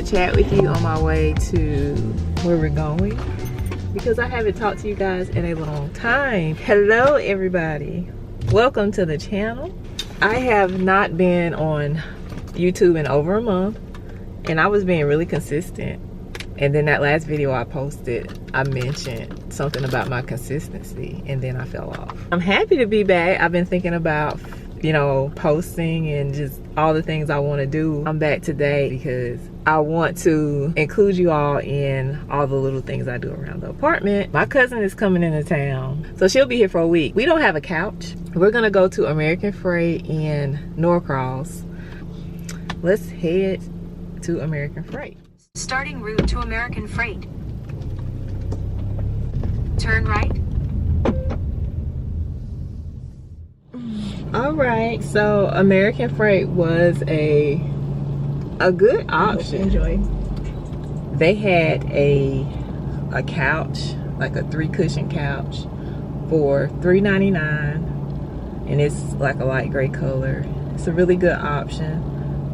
chat with you on my way to where we're going because I haven't talked to you guys in a long time. Hello everybody, welcome to the channel. I have not been on YouTube in over a month and I was being really consistent, and then that last video I posted, I mentioned something about my consistency and then I fell off. I'm happy to be back. I've been thinking about, you know, posting and just all the things I want to do. I'm back today because I want to include you all in all the little things I do around the apartment. My cousin is coming into town, so she'll be here for a week. We don't have a couch. We're gonna go to American Freight in Norcross. Let's head to American Freight. Starting route to American Freight. Turn right. All right, so American Freight was a good option. Enjoy. They had a couch, like a 3-cushion couch, for $3.99, and it's like a light gray color. It's a really good option,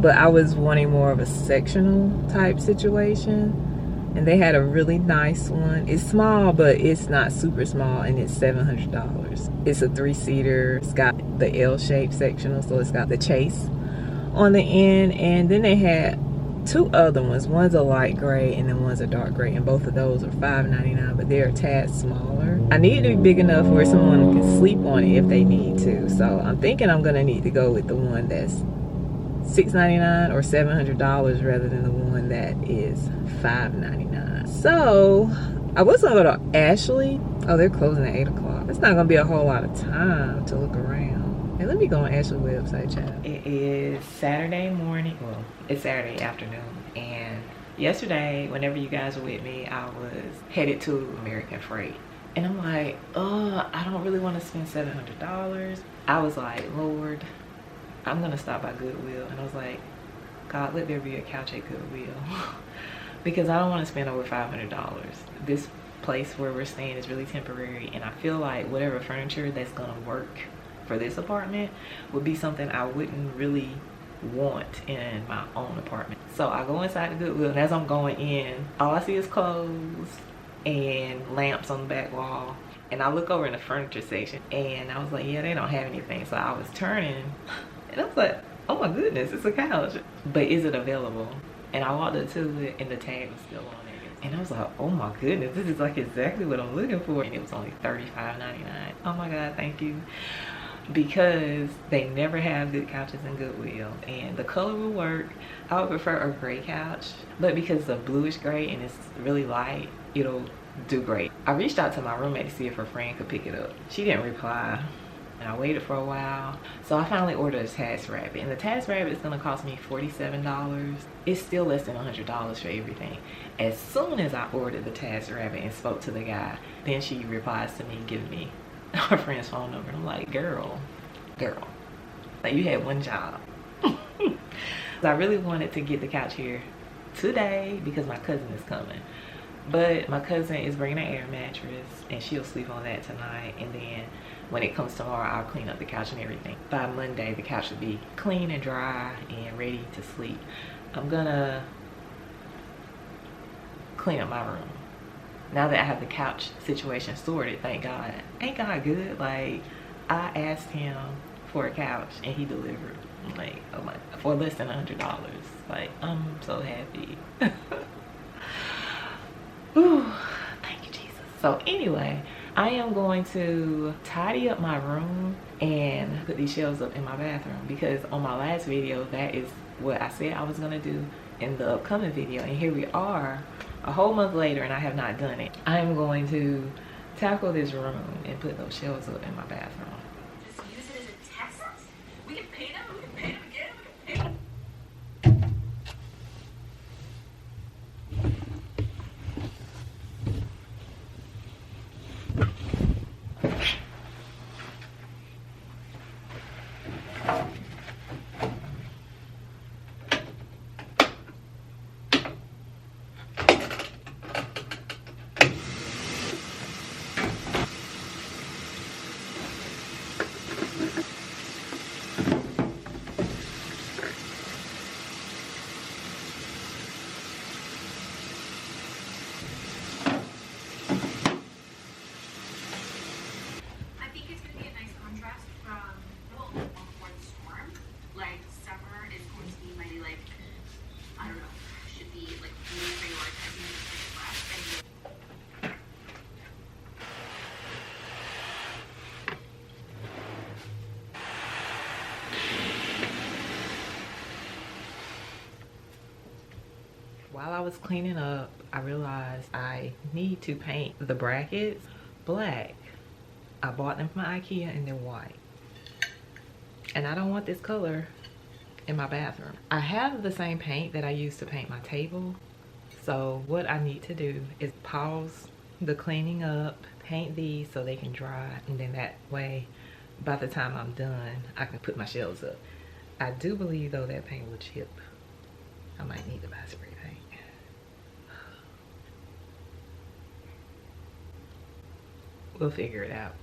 but I was wanting more of a sectional type situation, and they had a really nice one. It's small, but it's not super small, and it's $700. It's a 3-seater. It's got the L-shaped sectional, so it's got the chase on the end, and then they had 2 other ones. One's a light gray and then one's a dark gray, and both of those are $5.99, but they're a tad smaller. I need it to be big enough where someone can sleep on it if they need to, so I'm thinking I'm gonna need to go with the one that's $6.99 or $700 rather than the one that is $5.99. So I was gonna go to Ashley. Oh, they're closing at 8 o'clock. It's not gonna be a whole lot of time to look around. Hey, let me go on Ashley's website, child. It is Saturday morning. Well, it's Saturday afternoon, and yesterday, whenever you guys were with me, I was headed to American Freight, and I'm like, I don't really want to spend $700. I was like, Lord, I'm gonna stop by Goodwill, and I was like, God, let there be a couch at Goodwill because I don't want to spend over $500. This place where we're staying is really temporary, and I feel like whatever furniture that's gonna work for this apartment would be something I wouldn't really want in my own apartment. So I go inside the Goodwill, and as I'm going in, all I see is clothes and lamps on the back wall, and I look over in the furniture section, and I was like, yeah, they don't have anything. So I was turning, and I was like, oh my goodness, it's a couch, but is it available? And I walked up to it, and the tag was still on it. And I was like, oh my goodness, this is like exactly what I'm looking for. And it was only $35.99. Oh my God, thank you. Because they never have good couches in Goodwill, and the color will work. I would prefer a gray couch, but because it's a bluish gray and it's really light, it'll do great. I reached out to my roommate to see if her friend could pick it up. She didn't reply, and I waited for a while, so I finally ordered a task rabbit, and the task rabbit is going to cost me $47. It's still less than $100 for everything. As soon as I ordered the task rabbit and spoke to the guy, then she replies to me giving me her friend's phone number, and I'm like, girl, like, you had one job. I really wanted to get the couch here today because my cousin is coming, but my cousin is bringing an air mattress, and she'll sleep on that tonight, and then when it comes tomorrow, I'll clean up the couch and everything. By Monday, the couch will be clean and dry and ready to sleep. I'm gonna clean up my room now that I have the couch situation sorted. Thank God. Ain't God good? Like, I asked him for a couch and he delivered. Like, oh my, for less than $100. Like, I'm so happy. Ooh, thank you, Jesus. So anyway, I am going to tidy up my room and put these shelves up in my bathroom, because on my last video, that is what I said I was gonna do in the upcoming video, and here we are a whole month later and I have not done it. I am going to tackle this room and put those shelves up in my bathroom. Just use it as a test. We can paint them. We can paint them again. We can paint them. I was cleaning up, I realized I need to paint the brackets black. I bought them from IKEA and they're white. And I don't want this color in my bathroom. I have the same paint that I use to paint my table. So what I need to do is pause the cleaning up, paint these so they can dry, and then that way, by the time I'm done, I can put my shelves up. I do believe though that paint will chip. I might need to buy spray paint. We'll figure it out.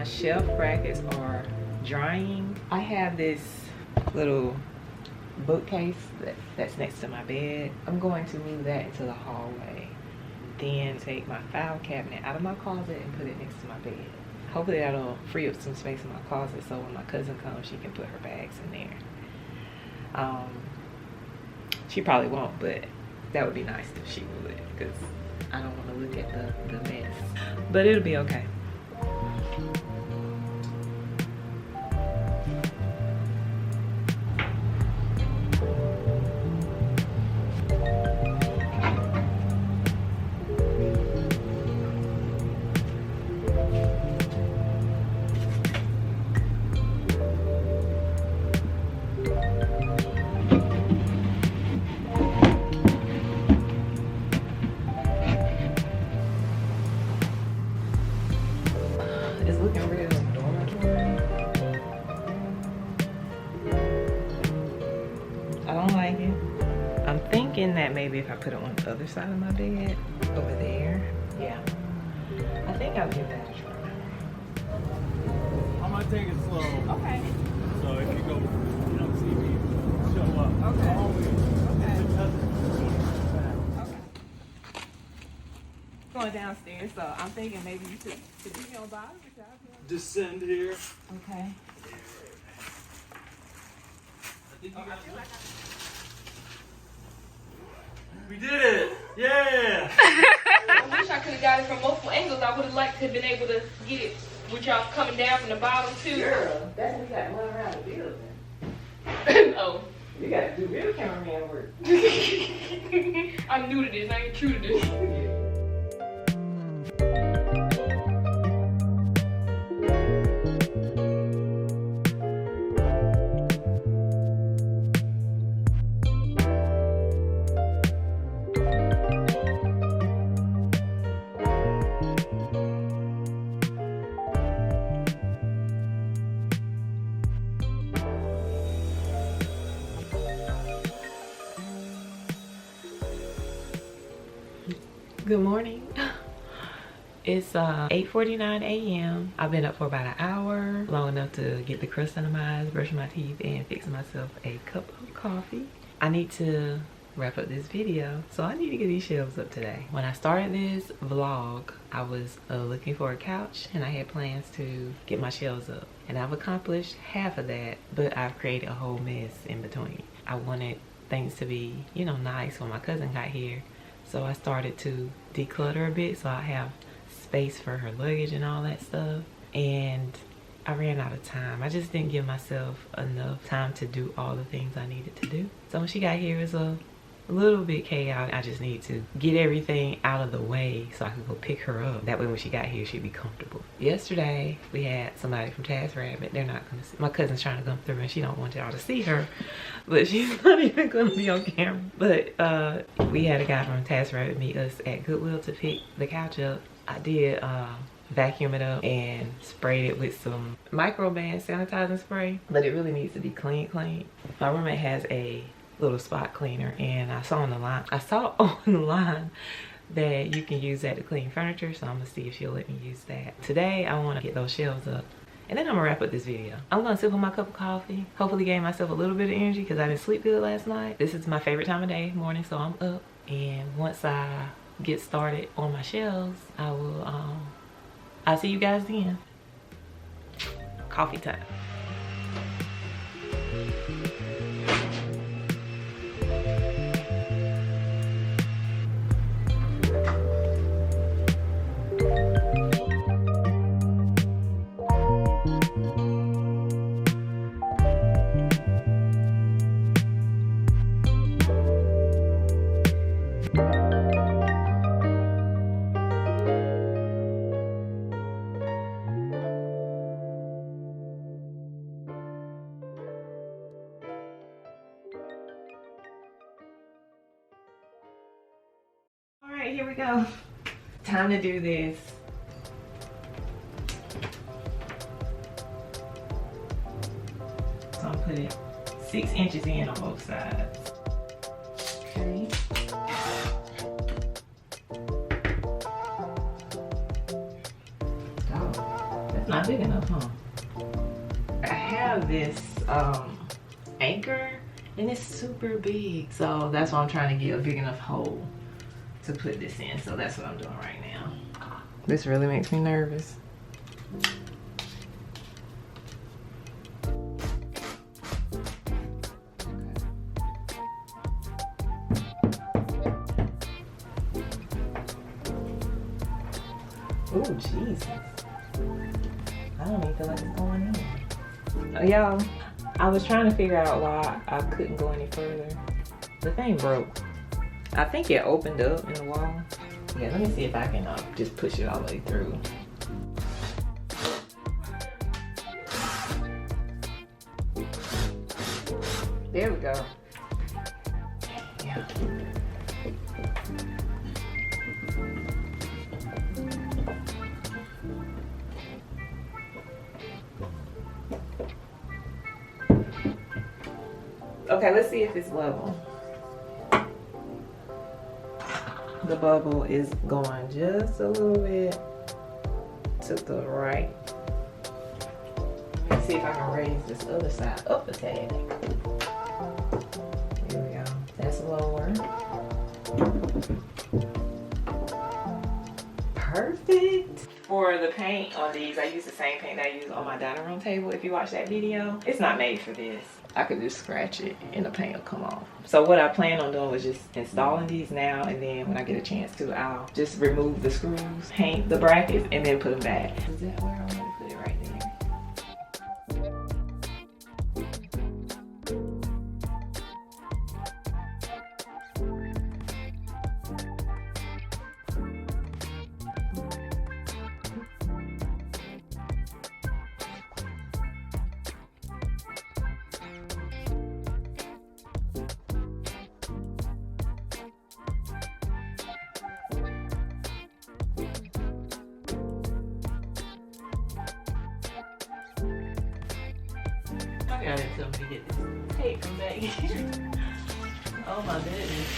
Shelf brackets are drying. I have this little bookcase that's next to my bed. I'm going to move that into the hallway. Then take my file cabinet out of my closet and put it next to my bed. Hopefully that'll free up some space in my closet so when my cousin comes she can put her bags in there. She probably won't, but that would be nice if she would, because I don't want to look at the mess. But it'll be okay. That maybe if I put it on the other side of my bed over there, yeah, I think I'll give that a try. I'm gonna take it slow. Okay. So if you go, you don't see me show up. Okay. Okay. Okay. Going downstairs, so I'm thinking maybe you should be on bottom. Descend here. Okay. We did it! Yeah! I wish I could have got it from multiple angles. I would have liked to have been able to get it with y'all coming down from the bottom too. Girl, that's when you got to run around the building. Oh. You got to do real cameraman work. I'm new to this. I ain't true to this. Good morning. It's 8:49 a.m. I've been up for about an hour, long enough to get the crust out of my eyes, brush my teeth, and fix myself a cup of coffee. I need to wrap up this video, so I need to get these shelves up today. When I started this vlog, I was looking for a couch, and I had plans to get my shelves up, and I've accomplished half of that, but I've created a whole mess in between. I wanted things to be, you know, nice when my cousin got here. So I started to declutter a bit so I have space for her luggage and all that stuff. And I ran out of time. I just didn't give myself enough time to do all the things I needed to do. So when she got here, it was a little bit chaotic. I just need to get everything out of the way so I can go pick her up. That way when she got here, she'd be comfortable. Yesterday, we had somebody from TaskRabbit. They're not gonna see. My cousin's trying to come through and she don't want y'all to see her. But she's not even gonna be on camera. But we had a guy from TaskRabbit meet us at Goodwill to pick the couch up. I did vacuum it up and sprayed it with some microban sanitizing spray. But it really needs to be clean. My roommate has a little spot cleaner, and I saw on the line that you can use that to clean furniture, so I'm gonna see if she'll let me use that. Today I want to get those shelves up, and then I'm gonna wrap up this video. I'm gonna sip on my cup of coffee, hopefully gain myself a little bit of energy because I didn't sleep good last night. This is my favorite time of day, morning, so I'm up, and once I get started on my shelves, I will I'll see you guys then. Coffee time. All right, here we go. Time to do this. So I'm putting 6 inches in on both sides. Okay. Oh, that's not big enough, huh? I have this anchor, and it's super big, so that's why I'm trying to get a big enough hole to put this in. So that's what I'm doing right now. This really makes me nervous. Oh Jesus, I don't even feel like it's going in. Oh, y'all, I was trying to figure out why I couldn't go any further. The thing broke. I think it opened up in the wall. Yeah, let me see if I can just push it all the way through. There we go. Yeah. Okay, let's see if it's level. The bubble is going just a little bit to the right. Let me see if I can raise this other side up a tad. Here we go. That's lower. Perfect. For the paint on these, I use the same paint that I use on my dining room table. If you watch that video, it's not made for this. I could just scratch it and the paint will come off. So what I plan on doing was just installing these now, and then when I get a chance to, I'll just remove the screws, paint the brackets, and then put them back. Is that where I want to put it right there? I gotta tell me to get this tape from back here. Oh my goodness.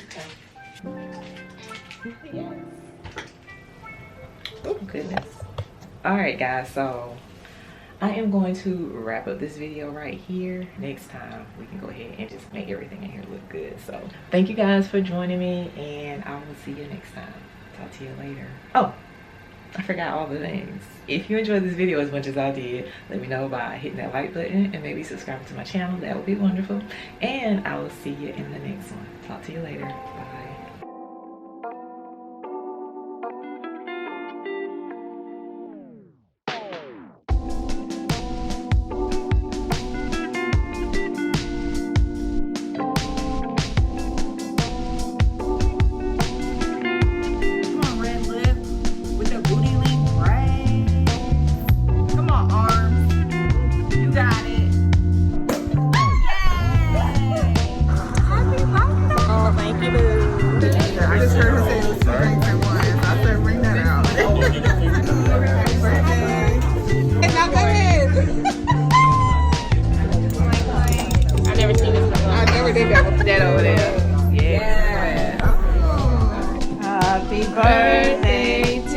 Okay. Yes. Oh goodness. Alright guys, so I am going to wrap up this video right here. Next time we can go ahead and just make everything in here look good. So thank you guys for joining me, and I will see you next time. Talk to you later. Oh, I forgot all the things. If you enjoyed this video as much as I did, let me know by hitting that like button and maybe subscribing to my channel. That would be wonderful. And I will see you in the next one. Talk to you later. Bye. Thank you, boo. that over there. Yeah. Happy birthday to